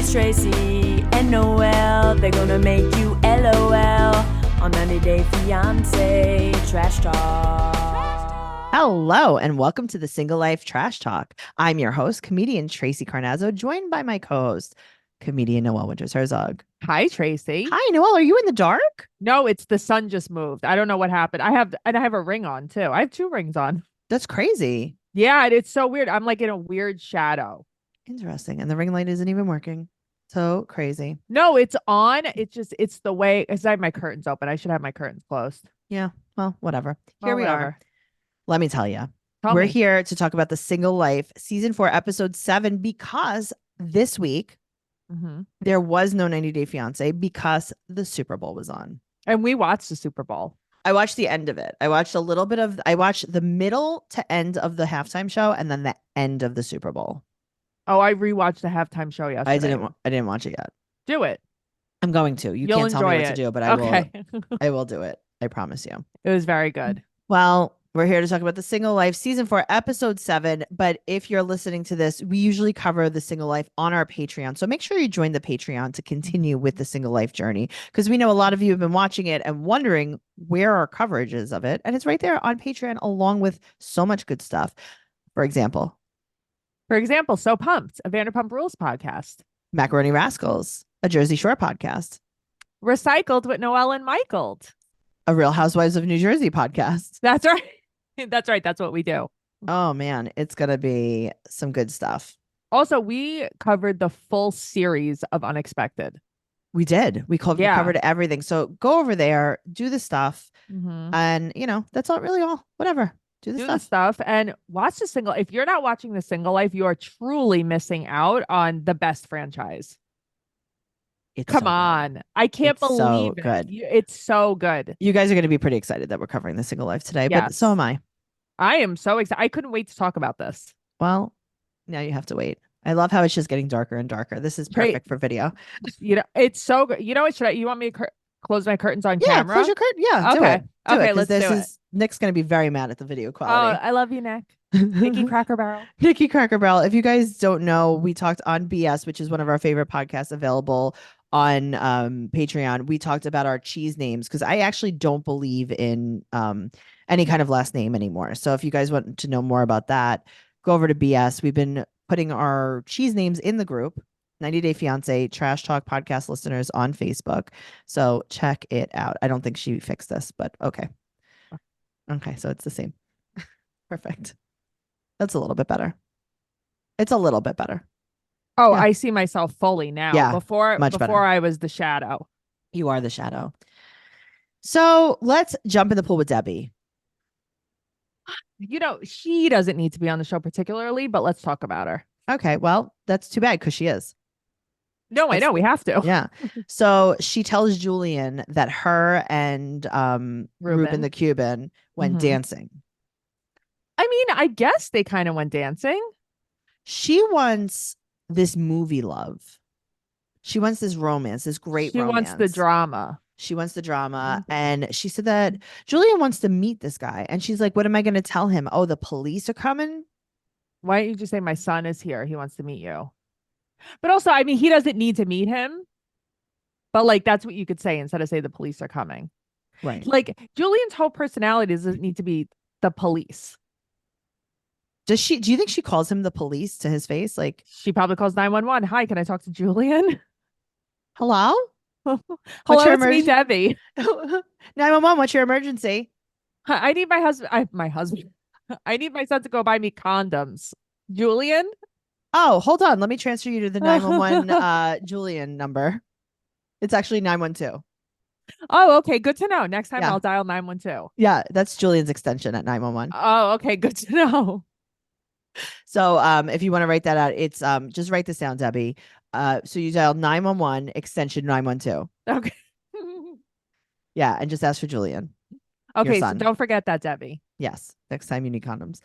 It's Tracey and Noelle. They're gonna make you LOL on 90 Day Fiancé Trash Talk. Hello, and welcome to the Single Life Trash Talk. I'm your host, comedian Tracey Carnazzo, joined by my co-host, comedian Noelle Herzog. Hi, Tracey. Hi, Noelle. Are you in the dark? No, it's the sun just moved. I don't know what happened. I have a ring on too. I have two rings on. That's crazy. Yeah, it's so weird. I'm like in a weird shadow. Interesting. And the ring light isn't even working. So crazy. No, it's on. It's the way, because I have my curtains open. I should have my curtains closed. Yeah. Well, whatever. Here we are. Let me tell you. We're here to talk about the Single Life Season 4, Episode 7, because this week there was no 90 Day Fiancé because the Super Bowl was on. And we watched the Super Bowl. I watched the end of it. I watched the middle to end of the halftime show and then the end of the Super Bowl. Oh, I rewatched the halftime show yesterday. I didn't watch it yet. Do it. I'm going to. You'll can't tell me what to do, but I will do it. I promise you. It was very good. Well, we're here to talk about the Single Life Season 4, Episode 7. But if you're listening to this, we usually cover the Single Life on our Patreon. So make sure you join the Patreon to continue with the Single Life journey, because we know a lot of you have been watching it and wondering where our coverage is of it. And it's right there on Patreon, along with so much good stuff. For example, So Pumped, a Vanderpump Rules podcast. Macaroni Rascals, a Jersey Shore podcast. Recycled with Noelle and Michael. A Real Housewives of New Jersey podcast. That's right. That's right. That's what we do. Oh, man. It's going to be some good stuff. Also, we covered the full series of Unexpected. We did. We covered everything. So go over there, do the stuff. And, that's not really all. Whatever. Do the stuff and watch the Single. If you're not watching the Single Life, you are truly missing out on the best franchise. Come on. I can't believe it. Good. It's so good. You guys are going to be pretty excited that we're covering the Single Life today, but so am I. I am so excited. I couldn't wait to talk about this. Well, now you have to wait. I love how it's just getting darker and darker. This is perfect for video. It's so good. You know what? You want me to close my curtains on camera? Close your curtain. Yeah. Okay. Do let's do it. Nick's going to be very mad at the video quality. Oh, I love you, Nick. Nikki Cracker Barrel. Nikki Cracker Barrel. If you guys don't know, we talked on BS, which is one of our favorite podcasts available on Patreon. We talked about our cheese names, because I actually don't believe in any kind of last name anymore. So if you guys want to know more about that, go over to BS. We've been putting our cheese names in the group, 90 Day Fiancé Trash Talk podcast listeners on Facebook. So check it out. I don't think she fixed this, but okay. Okay, so it's the same. Perfect. That's a little bit better. It's a little bit better. Oh, yeah. I see myself fully now. Yeah, before better. I was the shadow. You are the shadow. So let's jump in the pool with Debbie. She doesn't need to be on the show particularly, but let's talk about her. Okay, well, that's too bad, because she is. No, I know. We have to. Yeah. So she tells Julian that her and Ruben the Cuban went dancing. I mean, I guess they kind of went dancing. She wants this movie love. She wants this romance, this great romance. She wants the drama. She wants the drama. And she said that Julian wants to meet this guy. And she's like, what am I going to tell him? Oh, the police are coming? Why don't you just say, my son is here. He wants to meet you. But also, I mean, he doesn't need to meet him. But like, that's what you could say instead of say the police are coming. Right. Like, Julian's whole personality doesn't need to be the police. Do you think she calls him the police to his face? Like, she probably calls 911. Hi, can I talk to Julian? Hello? Hello, it's me, Debbie. 911, what's your emergency? I need my husband. I need my son to go buy me condoms. Julian? Oh, hold on. Let me transfer you to the 911 Julian number. It's actually 912. Oh, okay. Good to know. Next time I'll dial 912. Yeah, that's Julian's extension at 911. Oh, okay. Good to know. So if you want to write that out, it's just write this down, Debbie. So you dial 911 extension 912. Okay. Yeah, and just ask for Julian. Okay, so don't forget that, Debbie. Yes, next time you need condoms.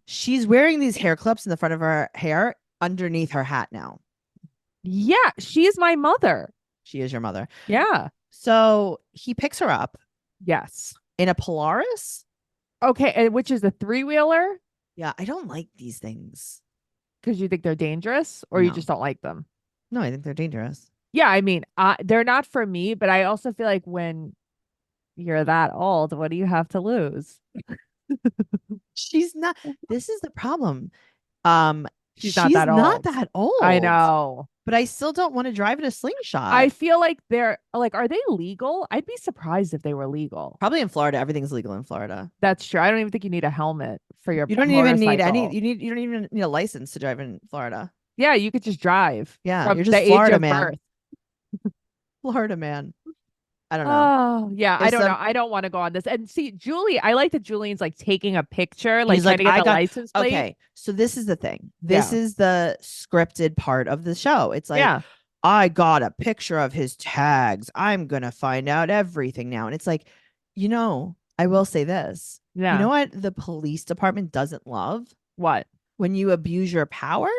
She's wearing these hair clips in the front of her hair underneath her hat now. Yeah, she is my mother. She is your mother. Yeah. So he picks her up. Yes. In a Polaris? Okay, which is a 3-wheeler? Yeah, I don't like these things. Because you think they're dangerous or you just don't like them? No, I think they're dangerous. Yeah, I mean, they're not for me, but I also feel like when you're that old, what do you have to lose? She's not. This is the problem. She's not that old. That old. I know. But I still don't want to drive in a slingshot. I feel like they're like, are they legal? I'd be surprised if they were legal. Probably in Florida. Everything's legal in Florida. That's true. I don't even think you need a helmet for your You don't even need any. You don't even need a license to drive in Florida. Yeah, you could just drive. Yeah, you're just Florida man. Birth. Florida man. I don't know. Oh, yeah. I don't know. I don't want to go on this. And see, Julie, I like that Julian's like taking a picture, like trying to get the license plate. Okay, so this is the thing. This is the scripted part of the show. It's like, I got a picture of his tags. I'm going to find out everything now. And it's like, I will say this. Yeah. You know what the police department doesn't love? What? When you abuse your power.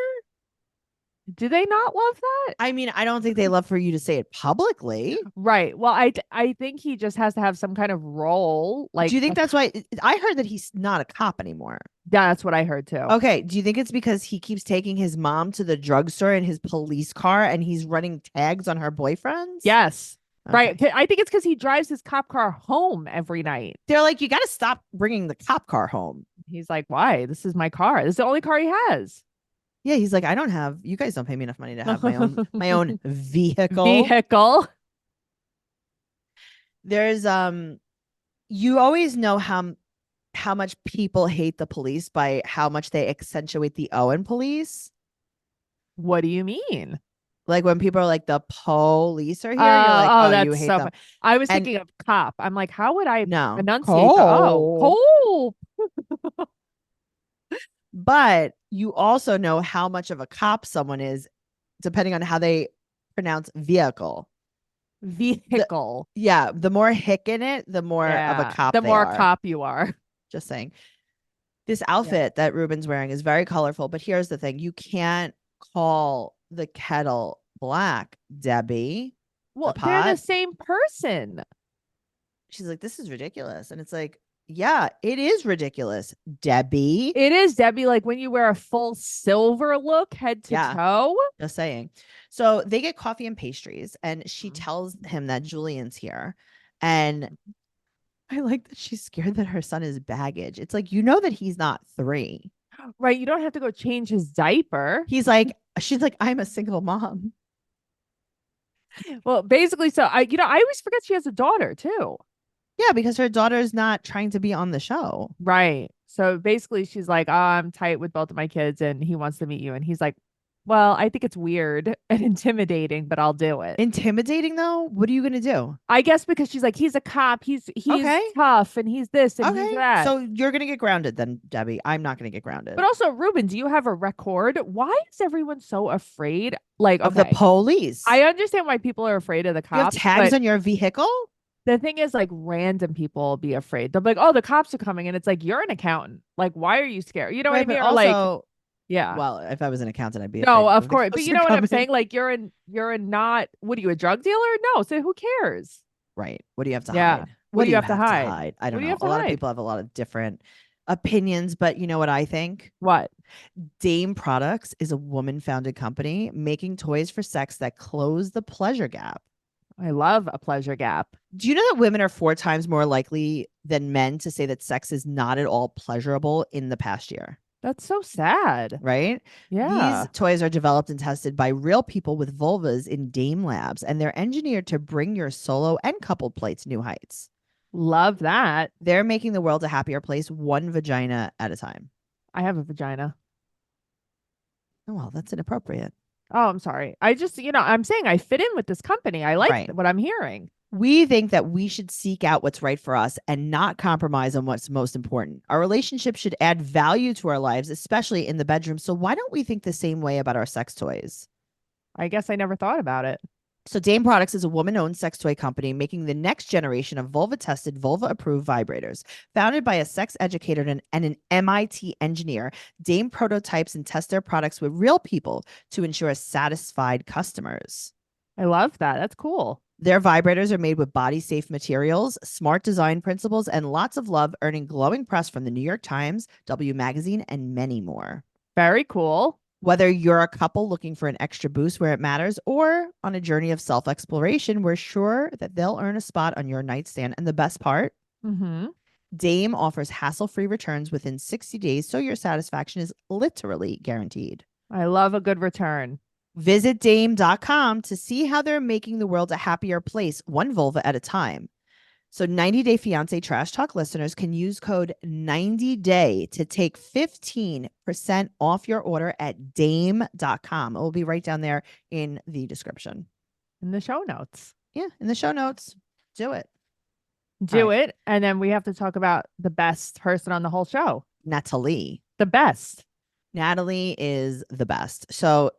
Do they not love that? I mean, I don't think they love for you to say it publicly. Right. Well, I think he just has to have some kind of role. Like, do you think that's why? I heard that he's not a cop anymore. Yeah, that's what I heard too. Okay. Do you think it's because he keeps taking his mom to the drugstore in his police car and he's running tags on her boyfriends? Yes. Okay. Right. I think it's because he drives his cop car home every night. They're like, you got to stop bringing the cop car home. He's like, why? This is my car. This is the only car he has. Yeah, he's like, you guys don't pay me enough money to have my own vehicle. There's you always know how much people hate the police by how much they accentuate the O in police. What do you mean? Like when people are like, the police are here, you're like, that's you hate so them. I was thinking of cop. I'm like, how would I enunciate Cole. But you also know how much of a cop someone is depending on how they pronounce vehicle. The more hick in it, the more of a cop the more cop you are. Just saying. This outfit that Ruben's wearing is very colorful, but here's the thing. You can't call the kettle black, Debbie. Well, they're the same person. She's like, this is ridiculous. And it's like, yeah, it is ridiculous, Debbie. It is, Debbie. Like when you wear a full silver look, head to toe. Just saying. So they get coffee and pastries, and she tells him that Julian's here. And I like that she's scared that her son is baggage. It's like, that he's not 3. Right. You don't have to go change his diaper. She's like, I'm a single mom. Well, basically, so I always forget she has a daughter too. Yeah, because her daughter's not trying to be on the show. Right. So basically she's like, I'm tight with both of my kids and he wants to meet you. And he's like, well, I think it's weird and intimidating, but I'll do it. Intimidating though? What are you going to do? I guess because she's like, he's a cop. He's tough and he's this and he's that. So you're going to get grounded then, Debbie. I'm not going to get grounded. But also, Ruben, do you have a record? Why is everyone so afraid of the police? I understand why people are afraid of the cops. You have tags on your vehicle? The thing is, like, random people will be afraid. They'll be like, oh, the cops are coming. And it's like, you're an accounnt. Like, why are you scared? You know what I mean? Also, yeah. Well, if I was an accountant, I'd be no, of course. But you know what I'm saying? Like, you're not, what are you, a drug dealer? No. So who cares? Right. What do you have to hide? What do you have to hide? I don't know. A lot of people have a lot of different opinions, but you know what I think? What? Dame Products is a woman-founded company making toys for sex that close the pleasure gap. I love a pleasure gap. Do you know that women are 4 times more likely than men to say that sex is not at all pleasurable in the past year? That's so sad. Right? Yeah. These toys are developed and tested by real people with vulvas in Dame Labs, and they're engineered to bring your solo and coupled play to new heights. Love that. They're making the world a happier place, one vagina at a time. I have a vagina. Oh, well, that's inappropriate. Oh, I'm sorry. I just, I'm saying I fit in with this company. I like what I'm hearing. We think that we should seek out what's right for us and not compromise on what's most important. Our relationship should add value to our lives, especially in the bedroom. So why don't we think the same way about our sex toys? I guess I never thought about it. So Dame Products is a woman-owned sex toy company making the next generation of vulva-tested, vulva-approved vibrators. Founded by a sex educator and an MIT engineer, Dame prototypes and tests their products with real people to ensure satisfied customers. I love that. That's cool. Their vibrators are made with body-safe materials, smart design principles, and lots of love, earning glowing press from the New York Times, W Magazine, and many more. Very cool. Whether you're a couple looking for an extra boost where it matters or on a journey of self-exploration, we're sure that they'll earn a spot on your nightstand. And the best part, Dame offers hassle-free returns within 60 days, so your satisfaction is literally guaranteed. I love a good return. Visit Dame.com to see how they're making the world a happier place, one vulva at a time. So 90 Day Fiancé Trash Talk listeners can use code 90day to take 15% off your order at Dame.com. It will be right down there in the description. In the show notes. Yeah, in the show notes. Do it. Do it. And then we have to talk about the best person on the whole show. Natalie. The best. Natalie is the best. So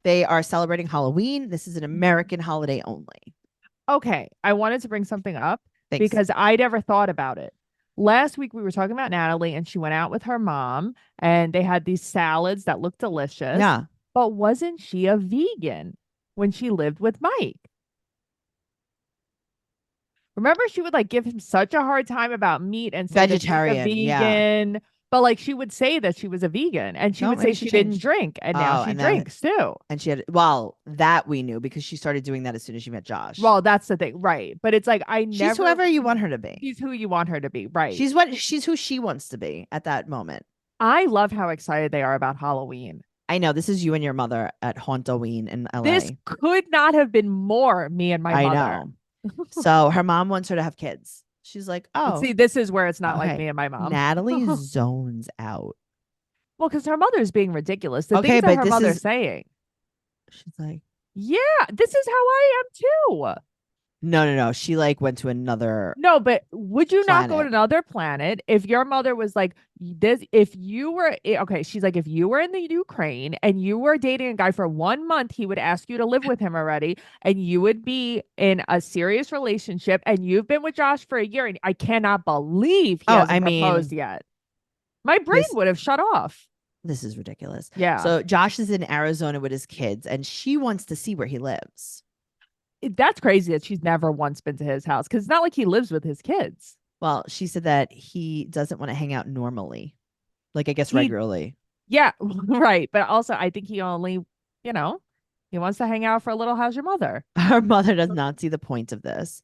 they are celebrating Halloween. This is an American holiday only. Okay, I wanted to bring something up Thanks. because I never thought about it. Last week we were talking about Natalie and she went out with her mom and they had these salads that looked delicious. Yeah. But wasn't she a vegan when she lived with Mike? Remember, she would like give him such a hard time about meat and say vegetarian, that she's a vegan. Yeah. But like she would say that she was a vegan and she would say she didn't drink and now she drinks too. And she had, well, that we knew because she started doing that as soon as she met Josh. Well, that's the thing. Right. But it's like, she's whoever you want her to be. She's who you want her to be. Right. She's who she wants to be at that moment. I love how excited they are about Halloween. I know. This is you and your mother at Hauntoween in LA. This could not have been more me and my mother. I know. So her mom wants her to have kids. She's like, oh. See, this is where it's not like me and my mom. Natalie zones out. Well, because her mother is being ridiculous. The things that her mother's saying. She's like, yeah, this is how I am too. No. She like went to another. No, but would you not go to another planet if your mother was like this? If you were okay, she's like, if you were in the Ukraine and you were dating a guy for 1 month, he would ask you to live with him already, and you would be in a serious relationship, and you've been with Josh for a year, and I cannot believe he hasn't proposed yet. My brain would have shut off. This is ridiculous. Yeah. So Josh is in Arizona with his kids, and she wants to see where he lives. That's crazy that she's never once been to his house because it's not like he lives with his kids. Well, she said that he doesn't want to hang out normally, like I guess regularly. Yeah, right. But also, I think he only, he wants to hang out for a little. How's your mother? Her mother does not see the point of this.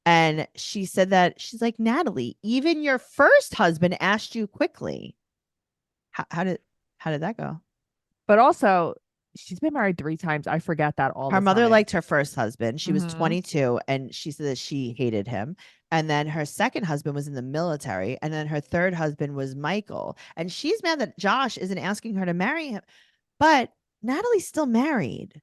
And she said that she's like, Natalie, even your first husband asked you quickly. How did that go? But also, she's been married 3 times. I forget that all the time. Her mother liked her first husband. She was 22 and she said that she hated him. And then her second husband was in the military. And then her third husband was Michael. And she's mad that Josh isn't asking her to marry him. But Natalie's still married.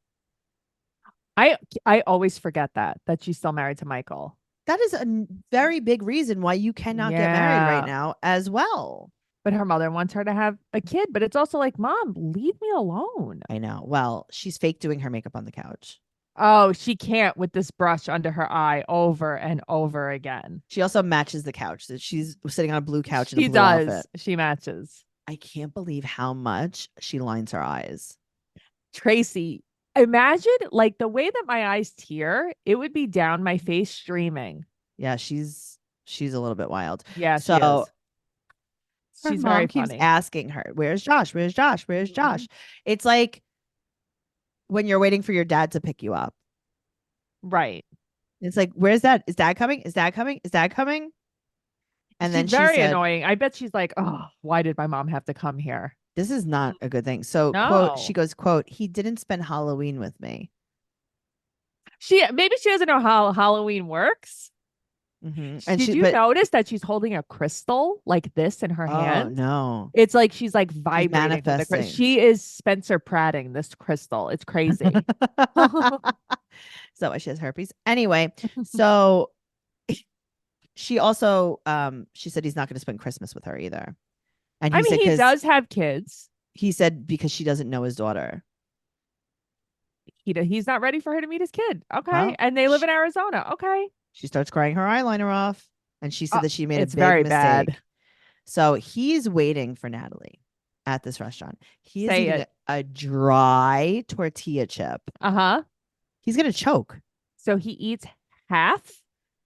I always forget that she's still married to Michael. That is a very big reason why you cannot get married right now as well. But her mother wants her to have a kid. But it's also like, Mom, leave me alone. I know. Well, she's fake doing her makeup on the couch. Oh, she can't with this brush under her eye over and over again. She also matches the couch. She's sitting on a blue couch in a blue outfit. She matches. I can't believe how much she lines her eyes. Tracey, imagine like the way that my eyes tear, it would be down my face streaming. Yeah, she's a little bit wild. Yeah, so she's her mom very keeps funny. asking her, "Where's Josh? Where's Josh? Where's Josh?" It's like when you're waiting for your dad to pick you up. Right. It's like, where's that? Is dad coming? Is dad coming? Is dad coming? And then she's very annoying. I bet she's like, oh, why did my mom have to come here? This is not a good thing. So quote, she goes, quote, he didn't spend Halloween with me. Maybe she doesn't know how Halloween works. Mm-hmm. And did you notice that she's holding a crystal like this in her hand? Oh, no. It's like she's like vibrating. Manifesting. She is Spencer Prating this crystal. It's crazy. Is that why she has herpes? Anyway, so she also she said he's not going to spend Christmas with her either. And he does have kids. He said because she doesn't know his daughter. He's not ready for her to meet his kid. Okay. Well, and they live in Arizona. Okay. She starts crying her eyeliner off. And she said that she made a big very mistake. Bad. So he's waiting for Natalie at this restaurant. He is eating a dry tortilla chip. Uh-huh. He's going to choke. So he eats half,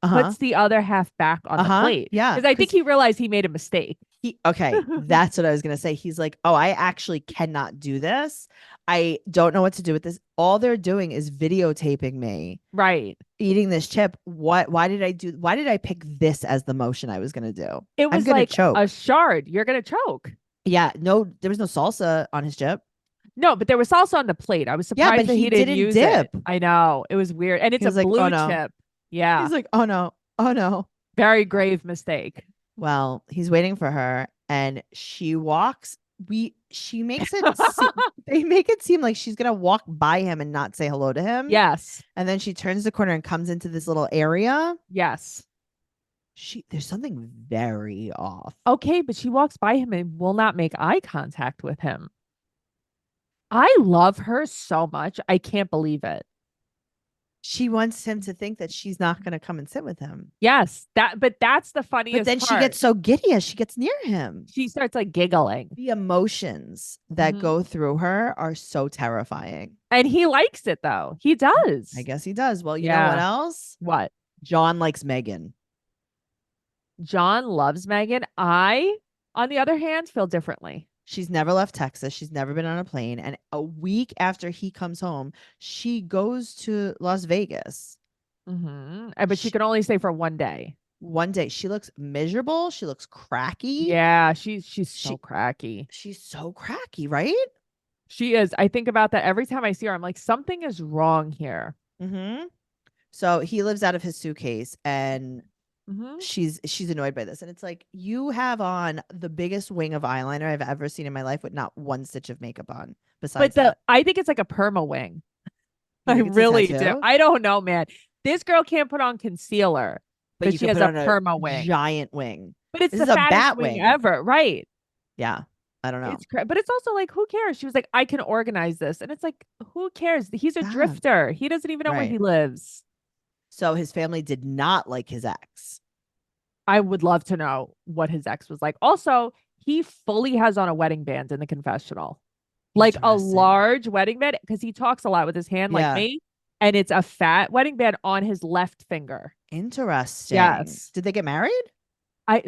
puts the other half back on the plate. Yeah. Because I think he realized he made a mistake. That's what I was going to say. He's like, oh, I actually cannot do this. I don't know what to do with this. All they're doing is videotaping me Right. eating this chip. Why did I pick this as the motion I was going to do? It was I'm gonna like choke. a shard. You're going to choke. Yeah. No, there was no salsa on his chip. No, but there was salsa on the plate. I was surprised that he didn't use dip. it. I know. It was weird. And it's a like, blue oh, no. chip. Yeah. He's like, oh no. Oh no. Very grave mistake. Well, he's waiting for her and she walks. She makes it they make it seem like she's gonna walk by him and not say hello to him. Yes. And then she turns the corner and comes into this little area. Yes. There's something very off. Okay, but she walks by him and will not make eye contact with him. I love her so much. I can't believe it. She wants him to think that she's not going to come and sit with him. Yes, but that's the funniest But then part. she gets so giddy as she gets near him. She starts like giggling. The emotions that go through her are so terrifying. And he likes it though. He does. I guess he does. Well, you know what else? What? John likes Megan. John loves Megan. I, on the other hand, feel differently. She's never left Texas. She's never been on a plane. And a week after he comes home, she goes to Las Vegas. But she can only stay for one day. One day. She looks miserable. She looks cracky. Yeah, she's so cracky. She's so cracky, right? She is. I think about that every time I see her. I'm like, something is wrong here. So he lives out of his suitcase and she's annoyed by this. And it's like, you have on the biggest wing of eyeliner I've ever seen in my life with not one stitch of makeup on. Besides I think it's like a perma wing. I really do. I don't know, man. This girl can't put on concealer, but she has a perma wing. Giant wing. But it's the fattest wing ever. Right. Yeah. I don't know. But it's also like, who cares? She was like, I can organize this. And it's like, who cares? He's a drifter. He doesn't even know where he lives. So his family did not like his ex. I would love to know what his ex was like. Also, he fully has on a wedding band in the confessional. Like a large wedding band, because he talks a lot with his hand like me. And it's a fat wedding band on his left finger. Interesting. Yes. Did they get married?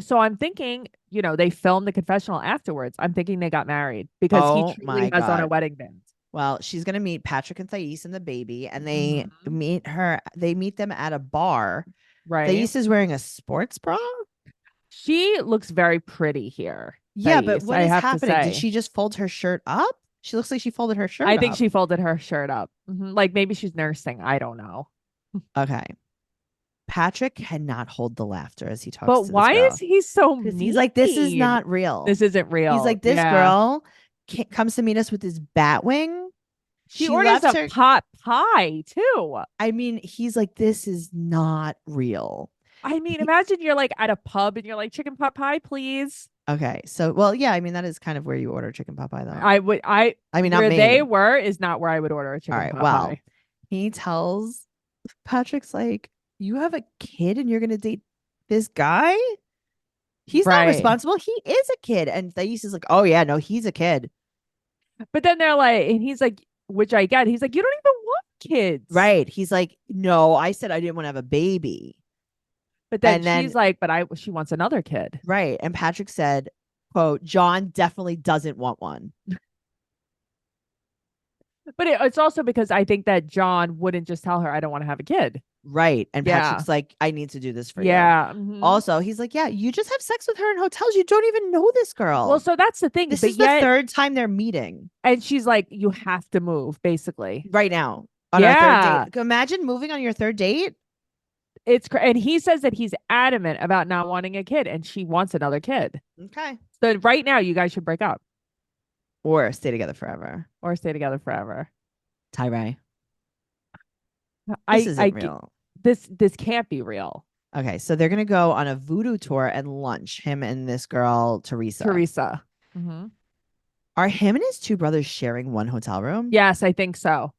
So I'm thinking, they filmed the confessional afterwards. I'm thinking they got married because he truly has on a wedding band. Well, she's going to meet Patrick and Thais and the baby, and they meet them at a bar. Right. Thais is wearing a sports bra. She looks very pretty here. Yeah, but what is happening? Did she just fold her shirt up? She looks like she folded her shirt up. I think she folded her shirt up. Like maybe she's nursing. I don't know. Okay. Patrick cannot hold the laughter as he talks to this girl. But why is he so mean? He's like, this is not real. This isn't real. He's like, this girl comes to meet us with this bat wing. She orders a pot pie too. I mean, he's like, this is not real. I mean, imagine you're like at a pub and you're like, chicken pot pie, please. Okay. So, well, yeah, I mean, that is kind of where you order chicken pot pie, though. I mean, where they were is not where I would order a chicken pot pie. He tells Patrick's like, you have a kid and you're going to date this guy? He's not responsible. He is a kid. And Thais is like, oh, yeah, no, he's a kid. But then they're like, and he's like, which I get. He's like, you don't even want kids. Right. He's like, no, I said I didn't want to have a baby. But then she's like, but she wants another kid. Right. And Patrick said, quote, John definitely doesn't want one. But it's also because I think that John wouldn't just tell her, I don't want to have a kid. Right. And Patrick's like, I need to do this for you. Yeah. Also, he's like, yeah, you just have sex with her in hotels. You don't even know this girl. Well, so that's the thing. This is the third time they're meeting. And she's like, you have to move, basically. Right now. On our third date. Imagine moving on your third date. And he says that he's adamant about not wanting a kid and she wants another kid. Okay. So right now, you guys should break up. Or stay together forever. Tyree. This isn't real. This can't be real. Okay, so they're gonna go on a voodoo tour and lunch. Him and this girl, Teresa. Are him and his two brothers sharing one hotel room? Yes, I think so.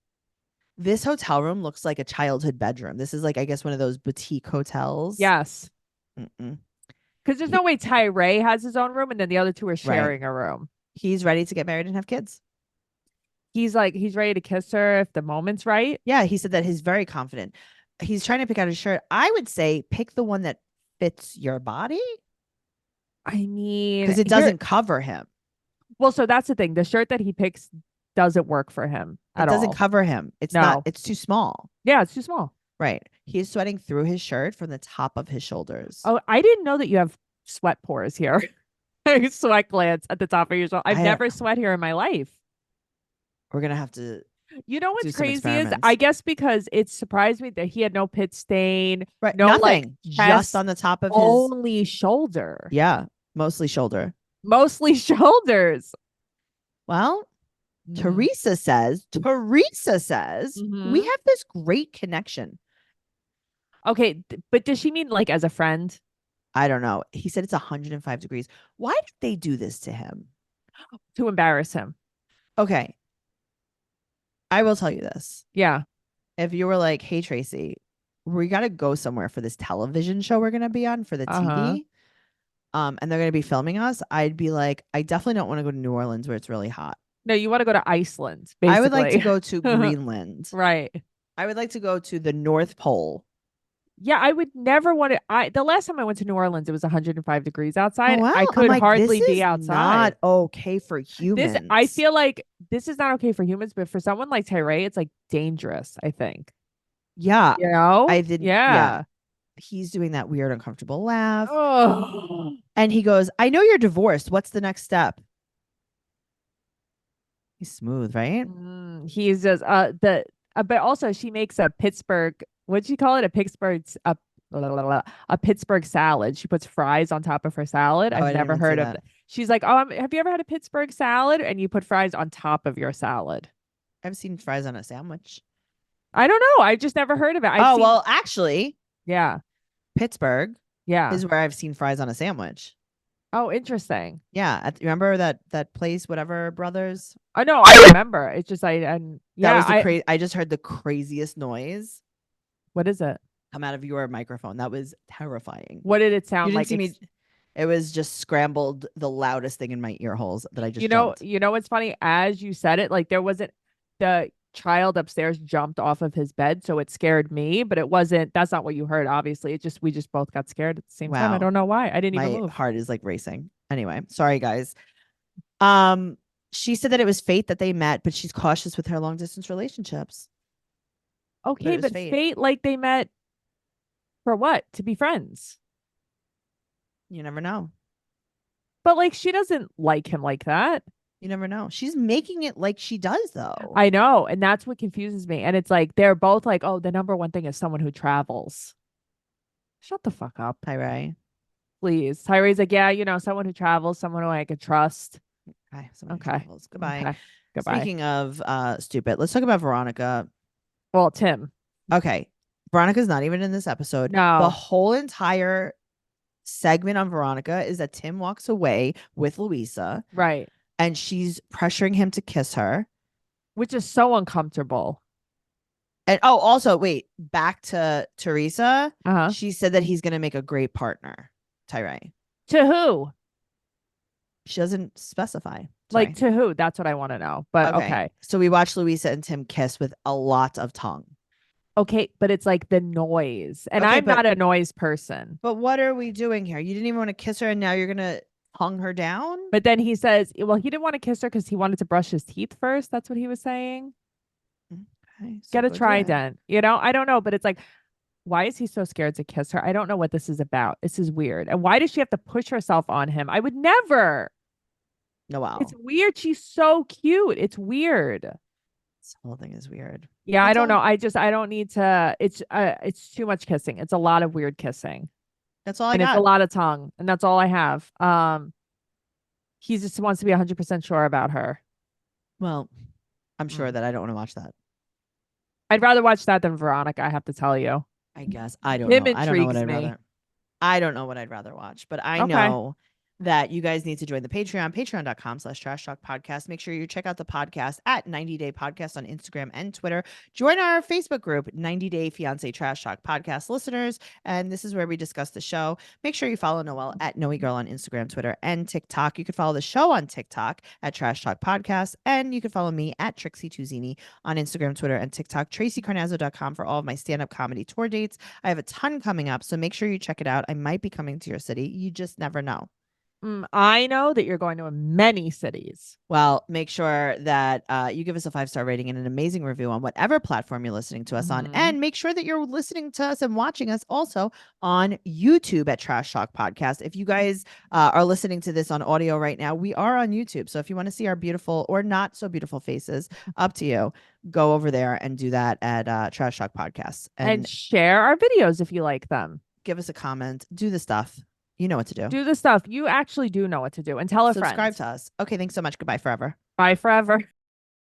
This hotel room looks like a childhood bedroom. This is like, I guess, one of those boutique hotels. Yes. Because there's no way Tyree has his own room and then the other two are sharing a room. He's ready to get married and have kids. He's ready to kiss her if the moment's right. Yeah, he said that he's very confident. He's trying to pick out his shirt. I would say pick the one that fits your body. I mean, because it doesn't cover him. Well, so that's the thing. The shirt that he picks doesn't work for him It at doesn't all. cover him. It's not. It's too small. Yeah, it's too small. Right. He is sweating through his shirt from the top of his shoulders. Oh, I didn't know that you have sweat pores here. Sweat glands at the top of your shoulder. I've never sweat here in my life. We're gonna have to. You know what's crazy is, I guess because it surprised me that he had no pit stain, right? No, nothing, like, just on the top of his only shoulder. Yeah, mostly shoulder. Mostly shoulders. Well, Teresa says we have this great connection. Okay, but does she mean like as a friend? I don't know. He said it's 105 degrees. Why did they do this to him? To embarrass him. Okay. I will tell you this. Yeah. If you were like, hey, Tracey, we got to go somewhere for this television show we're going to be on for the TV. And they're going to be filming us. I'd be like, I definitely don't want to go to New Orleans where it's really hot. No, you want to go to Iceland, basically. I would like to go to Greenland. Right. I would like to go to the North Pole. Yeah, I would never want to. The last time I went to New Orleans, it was 105 degrees outside. Oh, wow. I could hardly be outside. Not okay for humans. I feel like this is not okay for humans, but for someone like Tyree, it's like dangerous, I think. Yeah. You know? I did. Yeah. He's doing that weird, uncomfortable laugh. Oh. And he goes, I know you're divorced. What's the next step? He's smooth, right? He's just but also she makes a Pittsburgh, what'd you call it? A Pittsburgh salad. She puts fries on top of her salad. I've never heard of it. She's like, oh, have you ever had a Pittsburgh salad? And you put fries on top of your salad. I've seen fries on a sandwich. I don't know. I've just never heard of it. Well, actually. Yeah. Pittsburgh. Yeah. Is where I've seen fries on a sandwich. Oh, interesting. Yeah. Remember that place, whatever brothers? Oh, no, I remember. It's just, that was I just heard the craziest noise. What is it? Come out of your microphone. That was terrifying. What did it sound like? It was just scrambled, the loudest thing in my ear holes that I just jumped. You know what's funny? As you said it, like there wasn't, the child upstairs jumped off of his bed, so it scared me, but it wasn't. That's not what you heard. Obviously, we just both got scared at the same time. I don't know why. I didn't even move. My heart is like racing. Anyway, sorry guys. She said that it was fate that they met, but she's cautious with her long distance relationships. Okay, but fate, like they met for what? To be friends. You never know. But like she doesn't like him like that. You never know. She's making it like she does, though. I know. And that's what confuses me. And it's like, they're both like, oh, the number one thing is someone who travels. Shut the fuck up, Tyree. Please. Tyree's like, yeah, someone who travels, someone who I could trust. Okay. Goodbye. Okay. Goodbye. Speaking of stupid, let's talk about Veronica. Well, Tim. Okay. Veronica's not even in this episode. No. The whole entire segment on Veronica is that Tim walks away with Louisa. Right. And she's pressuring him to kiss her. Which is so uncomfortable. And also, wait, back to Teresa. Uh-huh. She said that he's going to make a great partner, Tyree. To who? She doesn't specify. Sorry. Like to who? That's what I want to know. But okay. So we watched Louisa and Tim kiss with a lot of tongue. Okay, but it's like the noise. And I'm not a noise person. But what are we doing here? You didn't even want to kiss her and now you're going to tongue her down? But then he says, well, he didn't want to kiss her because he wanted to brush his teeth first. That's what he was saying. Okay, so get a Trident. I don't know, but it's like, why is he so scared to kiss her? I don't know what this is about. This is weird. And why does she have to push herself on him? I would never. Noelle. It's weird. She's so cute. It's weird. This whole thing is weird. Yeah, I don't know. I don't need to. It's too much kissing. It's a lot of weird kissing. That's all I got. And it's a lot of tongue. And that's all I have. He just wants to be 100% sure about her. Well, I'm sure that I don't want to watch that. I'd rather watch that than Veronica, I have to tell you. I guess. I don't know. I don't know what I'd rather. I don't know what I'd rather watch, but I know that you guys need to join the Patreon, patreon.com/Trash Talk Podcast. Make sure you check out the podcast at 90 Day Podcast on Instagram and Twitter. Join our Facebook group, 90 Day Fiance Trash Talk Podcast listeners. And this is where we discuss the show. Make sure you follow Noelle at Noe Girl on Instagram, Twitter, and TikTok. You can follow the show on TikTok at Trash Talk Podcast. And you can follow me at Trixie Tuzini on Instagram, Twitter, and TikTok. TraceyCarnazzo.com for all of my stand-up comedy tour dates. I have a ton coming up, so make sure you check it out. I might be coming to your city. You just never know. I know that you're going to many cities. Well, make sure that you give us a 5-star rating and an amazing review on whatever platform you're listening to us on. And make sure that you're listening to us and watching us also on YouTube at Trash Talk Podcast. If you guys are listening to this on audio right now, we are on YouTube. So if you want to see our beautiful or not so beautiful faces, up to you. Go over there and do that at Trash Talk Podcast. And share our videos if you like them. Give us a comment. Do the stuff. You know what to do. Do the stuff. You actually do know what to do. And tell a friend. Subscribe to us. Okay, thanks so much. Goodbye forever. Bye forever.